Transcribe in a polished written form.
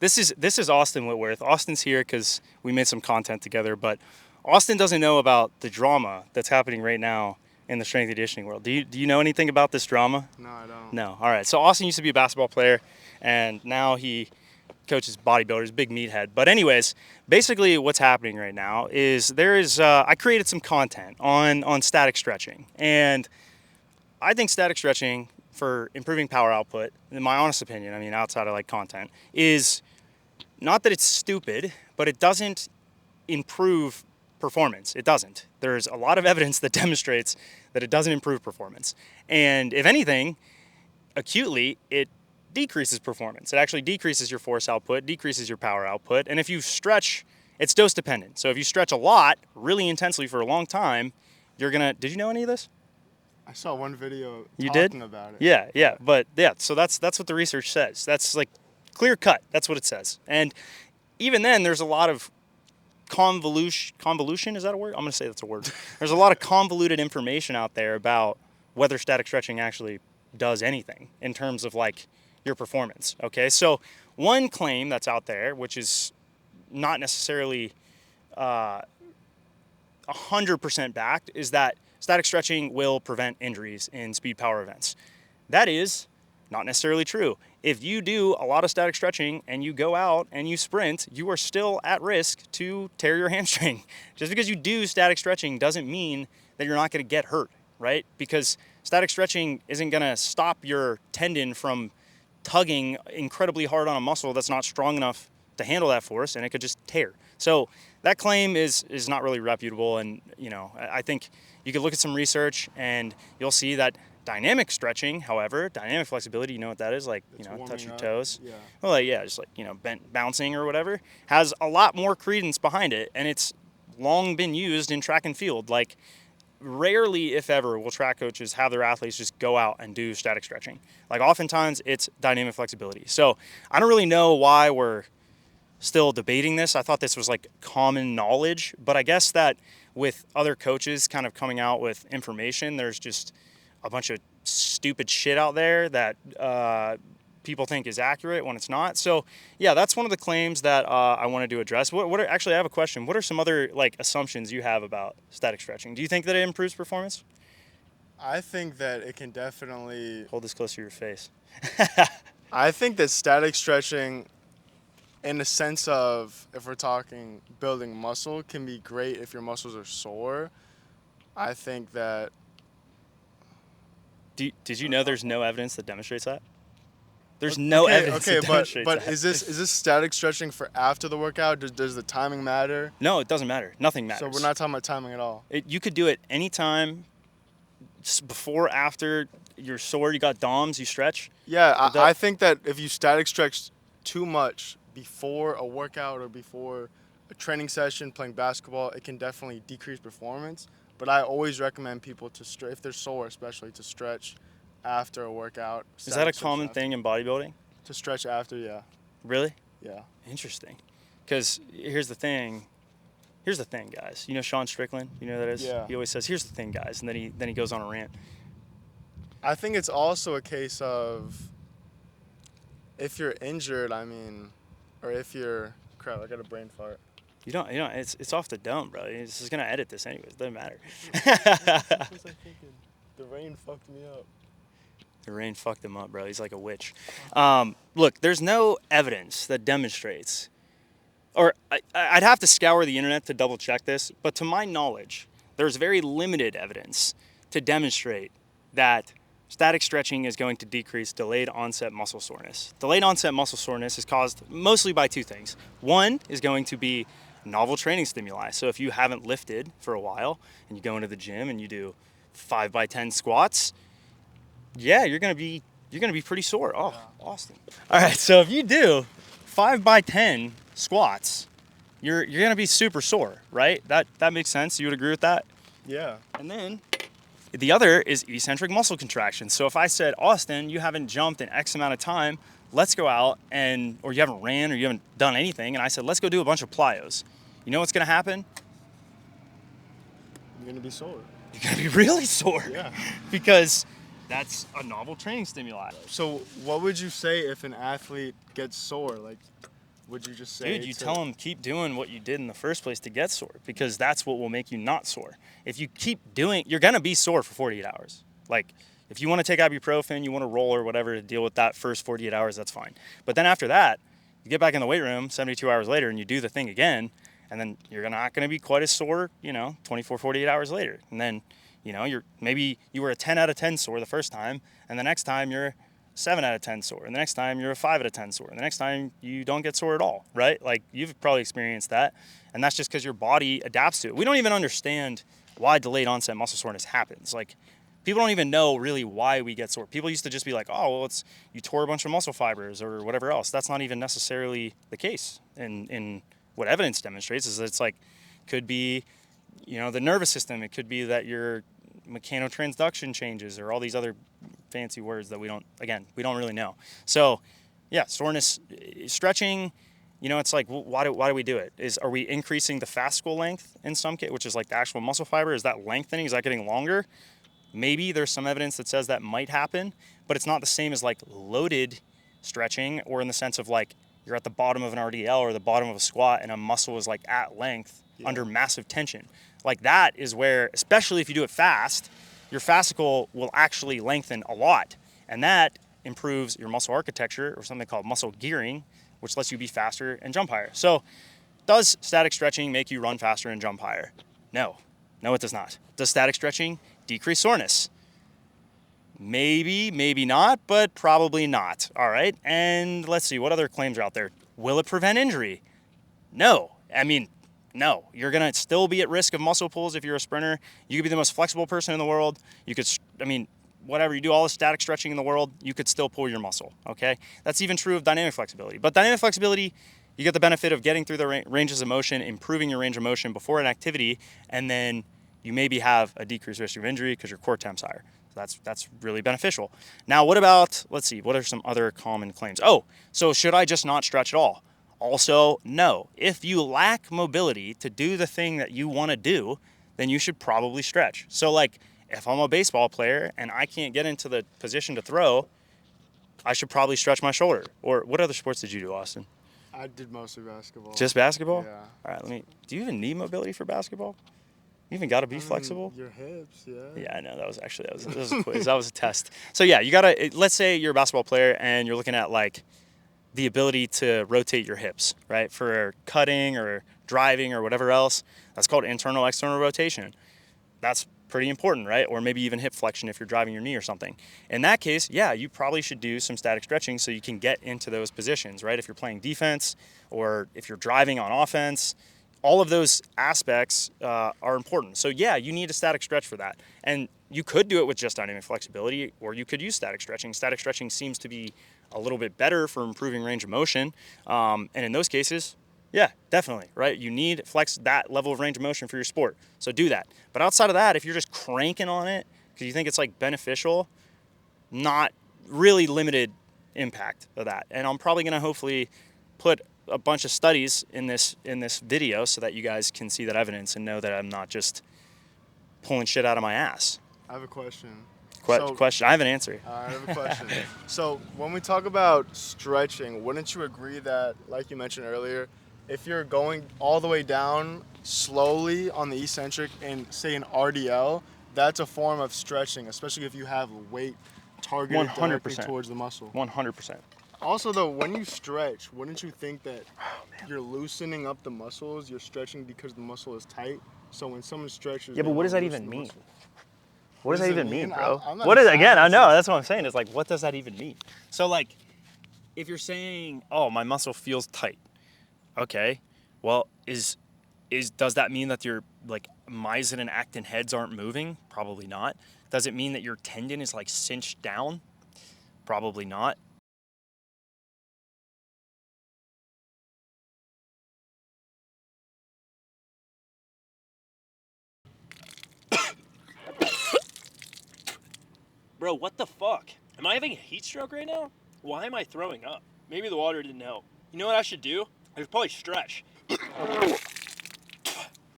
this is Austin Whitworth. Austin's here because we made some content together, but Austin doesn't know about the drama that's happening right now in the strength and conditioning world. Do you know anything about this drama? No, I don't. No. All right. So Austin used to be a basketball player, and now he coaches bodybuilders, big meathead. But anyways, basically what's happening right now is I created some content on static stretching, and I think static stretching for improving power output, in my honest opinion, I mean outside of like content, is not that it's stupid, but it doesn't improve performance. It doesn't. There's a lot of evidence that demonstrates that it doesn't improve performance. And if anything, acutely, it decreases performance. It actually decreases your force output, decreases your power output. And if you stretch, it's dose dependent. So if you stretch a lot, really intensely for a long time, you're gonna, did you know any of this? I saw one video You talking did? about it. Yeah. But yeah, so that's what the research says. That's like clear cut. That's what it says. And even then, there's a lot of convolution, is that a word? I'm going to say that's a word. There's a lot of convoluted information out there about whether static stretching actually does anything in terms of like your performance. Okay, so one claim that's out there, which is not necessarily 100% backed, is that static stretching will prevent injuries in speed power events. That is not necessarily true. If you do a lot of static stretching and you go out and you sprint, you are still at risk to tear your hamstring. Just because you do static stretching doesn't mean that you're not going to get hurt, right? Because static stretching isn't going to stop your tendon from tugging incredibly hard on a muscle that's not strong enough to handle that force, and it could just tear. So that claim is not really reputable, and I think you could look at some research and you'll see that dynamic stretching, however, dynamic flexibility, you know what that is, like, touch your toes. Yeah. Well, like, yeah, just like, bouncing or whatever, has a lot more credence behind it, and it's long been used in track and field. Like, rarely, if ever, will track coaches have their athletes just go out and do static stretching. Like, oftentimes, it's dynamic flexibility. So I don't really know why we're still debating this. I thought this was like common knowledge, but I guess that with other coaches kind of coming out with information, there's just a bunch of stupid shit out there that people think is accurate when it's not. So yeah, that's one of the claims that I wanted to address. Actually, I have a question. What are some other like assumptions you have about static stretching? Do you think that it improves performance? I think that it can definitely... Hold this close to your face. I think that static stretching, in the sense of, if we're talking building muscle, can be great if your muscles are sore. I think that... Did you know there's no evidence that demonstrates that? There's no evidence that demonstrates but that. is this static stretching for after the workout? Does the timing matter? No, it doesn't matter. Nothing matters. So we're not talking about timing at all. You could do it anytime, before, after you're sore, you got DOMs, you stretch. Yeah, I think that if you static stretch too much before a workout or before a training session playing basketball, it can definitely decrease performance. But I always recommend people to if they're sore especially, to stretch after a workout. Is that a common thing in bodybuilding? To stretch after, yeah. Really? Yeah. Interesting. Because here's the thing, guys. You know Sean Strickland? You know who that is? Yeah. He always says, "Here's the thing, guys," and then he goes on a rant. I think it's also a case of if you're injured, or if you're... Crap, I got a brain fart. You don't. It's off the dome, bro. This is gonna edit this anyways. Doesn't matter. What was I thinking? The rain fucked me up. The rain fucked him up, bro. He's like a witch. Look, there's no evidence that demonstrates, or I'd have to scour the internet to double check this, but to my knowledge, there's very limited evidence to demonstrate that static stretching is going to decrease delayed onset muscle soreness. Delayed onset muscle soreness is caused mostly by two things. One is going to be novel training stimuli. So if you haven't lifted for a while and you go into the gym and you do 5x10 squats, yeah, you're gonna be pretty sore. Oh, yeah. Austin. All right, so if you do 5x10 squats, you're gonna be super sore, right? That makes sense. You would agree with that? Yeah. And then the other is eccentric muscle contraction. So if I said, Austin, you haven't jumped in X amount of time, let's go out or you haven't ran or you haven't done anything, and I said, let's go do a bunch of plyos. You know what's gonna happen? You're gonna be sore. You're gonna be really sore. Yeah. Because that's a novel training stimuli. So what would you say if an athlete gets sore? Like, would you just say? Dude, you tell them keep doing what you did in the first place to get sore, because that's what will make you not sore. If you keep doing, you're going to be sore for 48 hours. Like, if you want to take ibuprofen, you want to roll or whatever to deal with that first 48 hours, that's fine. But then after that, you get back in the weight room 72 hours later and you do the thing again, and then you're not going to be quite as sore, 24, 48 hours later. And then, maybe you were a 10 out of 10 sore the first time, and the next time you're 7 out of 10 sore, and the next time you're a 5 out of 10 sore, and the next time you don't get sore at all, right? Like, you've probably experienced that, and that's just because your body adapts to it. We don't even understand why delayed onset muscle soreness happens. Like, people don't even know really why we get sore. People used to just be like, oh, well, it's you tore a bunch of muscle fibers or whatever else. That's not even necessarily the case. In what evidence demonstrates is that it's like, could be, the nervous system. It could be that your mechanotransduction changes, or all these other fancy words that we don't really know. So, yeah, soreness, stretching, it's like, why do we do it? Are we increasing the fascicle length in some case, which is like the actual muscle fiber? Is that lengthening? Is that getting longer? Maybe there's some evidence that says that might happen, but it's not the same as like loaded stretching, or in the sense of like you're at the bottom of an RDL or the bottom of a squat and a muscle is like at length under massive tension. Like, that is where, especially if you do it fast, your fascicle will actually lengthen a lot. And that improves your muscle architecture, or something called muscle gearing, which lets you be faster and jump higher. So, does static stretching make you run faster and jump higher? No, it does not. Does static stretching decrease soreness? Maybe, maybe not, but probably not. All right. And let's see, what other claims are out there? Will it prevent injury? No. No. You're going to still be at risk of muscle pulls if you're a sprinter. You could be the most flexible person in the world. You could, whatever, you do all the static stretching in the world, you could still pull your muscle, okay? That's even true of dynamic flexibility. But dynamic flexibility, you get the benefit of getting through the ranges of motion, improving your range of motion before an activity, and then you maybe have a decreased risk of injury because your core temp's higher. So that's really beneficial. Now, what about, let's see, what are some other common claims? Oh, so should I just not stretch at all? Also, no. If you lack mobility to do the thing that you want to do, then you should probably stretch. So, like, if I'm a baseball player and I can't get into the position to throw, I should probably stretch my shoulder. Or what other sports did you do, Austin? I did mostly basketball. Just basketball? Yeah. All right, do you even need mobility for basketball? You even got to be flexible? Your hips, yeah. Yeah, I know. That was a quiz. That was a test. So, yeah, you got to, let's say you're a basketball player and you're looking at, like, the ability to rotate your hips, right? For cutting or driving or whatever else. That's called internal, external rotation. That's pretty important, right? Or maybe even hip flexion if you're driving your knee or something. In that case, yeah, you probably should do some static stretching so you can get into those positions, right? If you're playing defense or if you're driving on offense, all of those aspects are important. So yeah, you need a static stretch for that. And you could do it with just dynamic flexibility, or you could use static stretching. Static stretching seems to be a little bit better for improving range of motion. And in those cases, yeah, definitely, right? You need that level of range of motion for your sport. So do that. But outside of that, if you're just cranking on it because you think it's like beneficial, not really limited impact of that. And I'm probably going to hopefully put a bunch of studies in this video so that you guys can see that evidence and know that I'm not just pulling shit out of my ass. I have a question. Question. I have an answer. I have a question. So when we talk about stretching, wouldn't you agree that, like you mentioned earlier, if you're going all the way down slowly on the eccentric in, say, an RDL, that's a form of stretching, especially if you have weight targeted 100%. directly towards the muscle. 100%. Also, though, when you stretch, wouldn't you think that you're loosening up the muscles? You're stretching because the muscle is tight. So when someone stretches, yeah, but what does that even mean? What does that even mean, bro? What is again? I know that's what I'm saying. It's like, what does that even mean? So, like, if you're saying, "Oh, my muscle feels tight," okay, well, does that mean that your like myosin and actin heads aren't moving? Probably not. Does it mean that your tendon is like cinched down? Probably not. Bro, what the fuck? Am I having a heat stroke right now? Why am I throwing up? Maybe the water didn't help. You know what I should do? I should probably stretch.